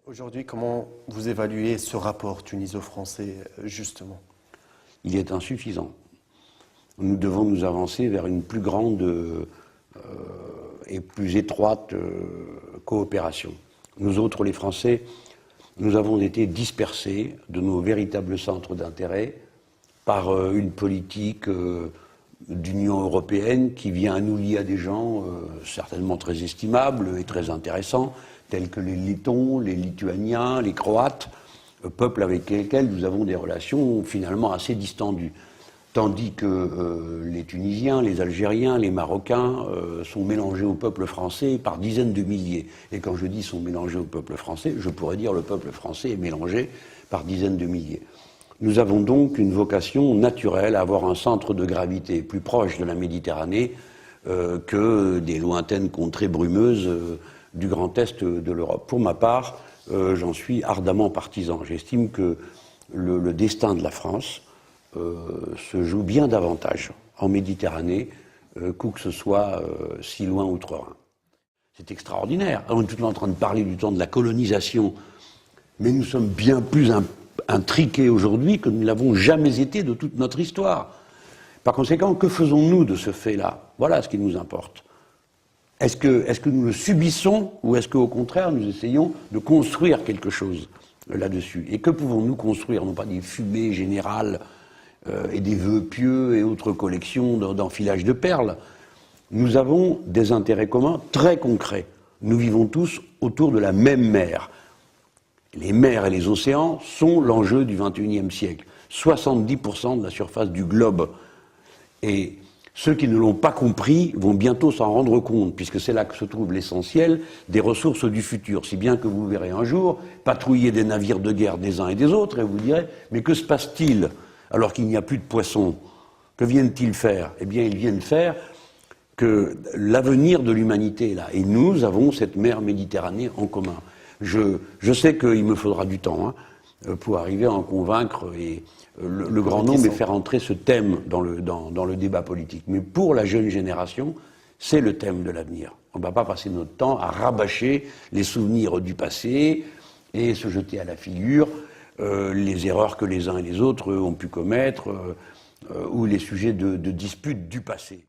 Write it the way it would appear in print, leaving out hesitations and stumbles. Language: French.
Aujourd'hui, comment vous évaluez ce rapport tuniso-français, justement? Il est insuffisant. Nous devons nous avancer vers une plus grande et plus étroite coopération. Nous autres, les Français, nous avons été dispersés de nos véritables centres d'intérêt par une politique d'Union européenne qui vient nous lier à des gens certainement très estimables et très intéressants, tels que les Lettons, les Lituaniens, les Croates, peuples avec lesquels nous avons des relations finalement assez distendues. Tandis que les Tunisiens, les Algériens, les Marocains sont mélangés au peuple français par dizaines de milliers. Et quand je dis sont mélangés au peuple français, je pourrais dire le peuple français est mélangé par dizaines de milliers. Nous avons donc une vocation naturelle à avoir un centre de gravité plus proche de la Méditerranée que des lointaines contrées brumeuses du Grand Est de l'Europe. Pour ma part, j'en suis ardemment partisan. J'estime que le destin de la France se joue bien davantage en Méditerranée qu'où que ce soit si loin outre-Rhin. C'est extraordinaire. On est tout le temps en train de parler du temps de la colonisation, mais nous sommes bien plus intriqués aujourd'hui que nous ne l'avons jamais été de toute notre histoire. Par conséquent, que faisons-nous de ce fait-là? Voilà ce qui nous importe. Est-ce que nous le subissons ou est-ce qu'au contraire nous essayons de construire quelque chose là-dessus? Et que pouvons-nous construire? Non pas des fumées générales et des vœux pieux et autres collections d'enfilage de perles. Nous avons des intérêts communs très concrets. Nous vivons tous autour de la même mer. Les mers et les océans sont l'enjeu du XXIe siècle. 70% de la surface du globe. Et ceux qui ne l'ont pas compris vont bientôt s'en rendre compte, puisque c'est là que se trouve l'essentiel des ressources du futur. Si bien que vous verrez un jour patrouiller des navires de guerre des uns et des autres, et vous direz « Mais que se passe-t-il alors qu'il n'y a plus de poissons? Que viennent-ils faire ?» Eh bien, ils viennent faire que l'avenir de l'humanité est là. Et nous avons cette mer Méditerranée en commun. Je sais qu'il me faudra du temps pour arriver à en convaincre le grand nombre et faire entrer ce thème dans le débat politique. Mais pour la jeune génération, c'est le thème de l'avenir. On ne va pas passer notre temps à rabâcher les souvenirs du passé et se jeter à la figure les erreurs que les uns et les autres ont pu commettre ou les sujets de disputes du passé.